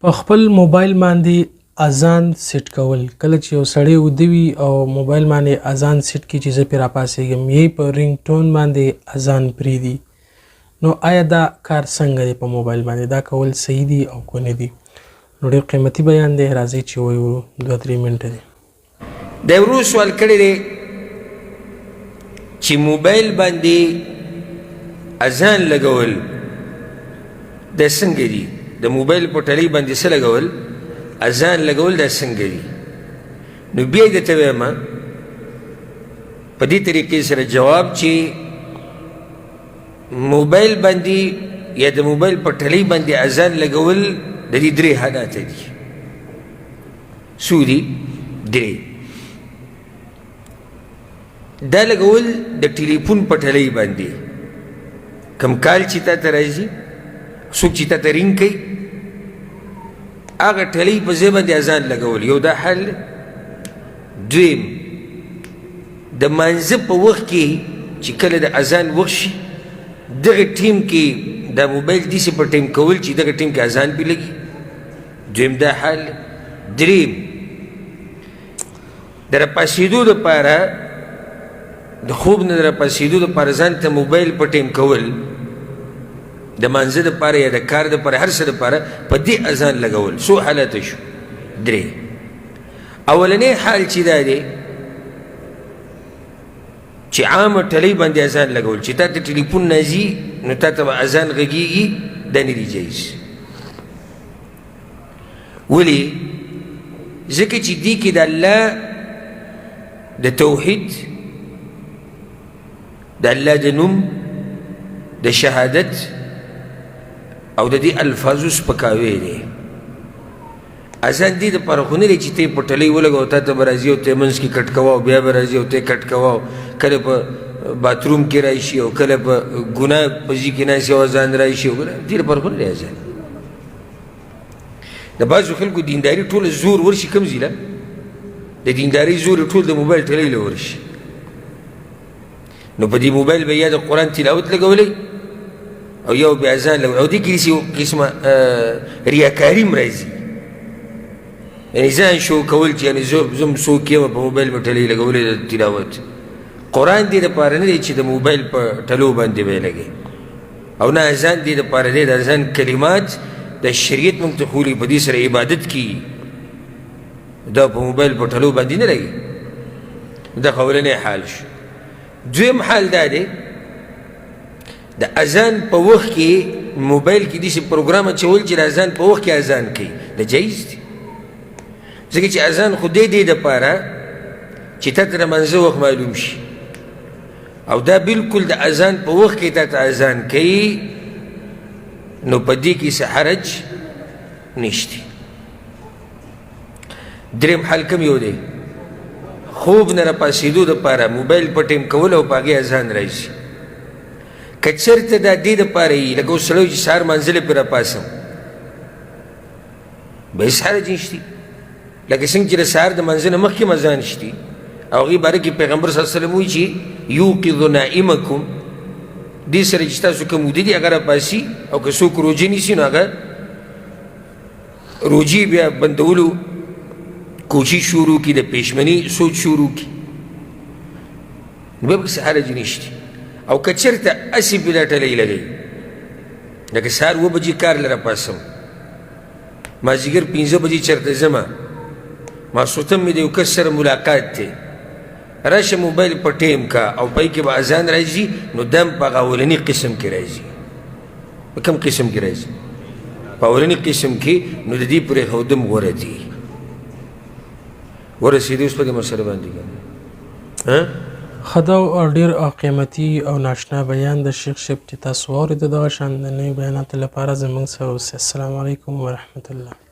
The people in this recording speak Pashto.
په خپل موبایل باندې اذان سیټ کول. کله چې یو سړی ویده وي او موبایل باندې اذان سیټ کړي چې زه پرې راپاڅېږم، یې په رینګ ټون باندې اذان پرېږدي، نو آیا دا کار څنګه دی په موبایل باندې؟ دا کول صحیح دي او که نه دي؟ نو ډېر قیمتي بیان دی، راځئ چې ووایو. 2-3 منټه دی. د ورو سوال کړی دی چې موبایل باندې اذان لګول د څنګه دي؟ د موبایل په ټلۍ باندې څه لګول؟ اذان لګول دا څنګه دي؟ نو بیا یې درته وایم په دې طریقې سره جواب چې موبایل باندې یا د موبایل په ټلۍ باندې اذان لګول د دې 3 حالات دي. څو دي؟ 3. دا لګول د ټلیفون په ټلۍ باندې کوم کال چې تا ته راځي، څوک چې تا ته رینګ کوي، هغه ټلۍ په ځای باندې اذان لګول، یو دا حل. 2 د مانځه په وخت کې چې کله د اذان وخت شي، دغه ټیم کې دا موبایل داسې په ټیم کول چې دغه ټیم کې اذان پې لګي. 2 دا حل. 3 د راپاڅېدو دپاره، د خوب نه د راپاڅېدو دپاره ځان ته موبایل په ټیم کول، د مانځه دپاره یا د کار دپاره، هر څه دپاره په دې اذان لګول. څو حالات شو؟ 3. اولنی حال چې دا دی چې عامه ټلۍ باندې اذان لګول، چې تا ته ټلیفون نه ځي نو تا ته به اذان غږېږي، دا نه دي جایز. ولې؟ ځکه چې دې کې د الله د توحید، د الله د نوم، د شهادت او د دې الفاظو سپکاوی دی. اذان دې دپاره خو نه دی چې ته یې په ټلۍ ولګوه، تا ته به راځي او ته یې منځ کې کټ کوه او بیا به راځي او ته یې کټ کوه، کله په باتروم کې راشي او کله په ګناه په ځای کې ناست او اذان راشي. دې دپاره خو نه دی اذان. د بعضو خلکو دینداري ټوله زور ورشي کوم ځای له؟ د دینداري زور ټول د موبایل ټلۍ له ورشي. نو په دې موبایل به یا د قرآن تلاوت لګولی او یو بیا اذان لګولی، او دې کې داسې قسمه ریاکاري هم راځي، یعنې ځان شو کول چې یعنې زه هم څوک یم په موبایل مې ټلۍ لګولی د تلاوت. قرآن دې دپاره نه دی چې د موبایل په ټلو باندې به یې لګوي، او نه اذان دې دپاره دی. د اذان کلمات د شریعت موږ ته ښولي، په دې سره عبادت کیږي، دا په موبایل په ټلو باندې نه لګي. دا اولنی حال شو. 2 حال دا دی د اذان په وخت کې موبایل کې داسې پروګرام اچول چې د اذان په وخت کې اذان کوي، دا جایز دی. ځکه چې اذان خو دې دپاره چې تا ته د منځه وخت معلوم شي، او دا بلکل د اذان په وخت کې تا ته اذان کوي، نو په دې کې څه حرج نشته. 3 حال کوم یو دی؟ خوب نه راپاڅېدو دپاره موبایل په ټیم کول او په هغې اذان راځي. که چېرته دا دې دپاره وي لکه اوس سړی چې سهار مانځلی پرې راپاڅم، به هېڅ حرج نشته. لکه څنګه چې د سهار د مانځه نه مخکې اذان شته، او هغې باره کې پیغمبر صلی الله علیه وسلم وایي چې یوقظ نائمکم، دې سره چې تاسو کوم ویده دي هغه راپاڅي، او که څوک روژې نیسي نو هغه روژې بیا بندولو کوشش شروع کی، د پېشمني سوچ شروع کی، نو بیا پکې څه حرج نشته. او که چېرته هسې بلا ټلۍ لګوي، لکه سهار 2 بجې کار له راپاڅم، مازدیګر 5 بجې چېرته ځمه، ماسخوتن مې د یو کس سره ملاقات دی، راشه موبایل په ټیم کا او پای کې به اذان راځي، نو دم په هغه اولني قسم کې راځي. په کوم قسم کې راځي؟ په اولني قسم کې. نو د دې پرېښودم غوره دي. ورسېدې اوس په دې مسله باندې ښه دا ډېر قیمتي او ناشنا بیان د شیخ صاحب چې تاسو واورېده. دغه شان د نوي بیاناتو لپاره زموږ سره اوسئ. السلام علیکم ورحمة الله.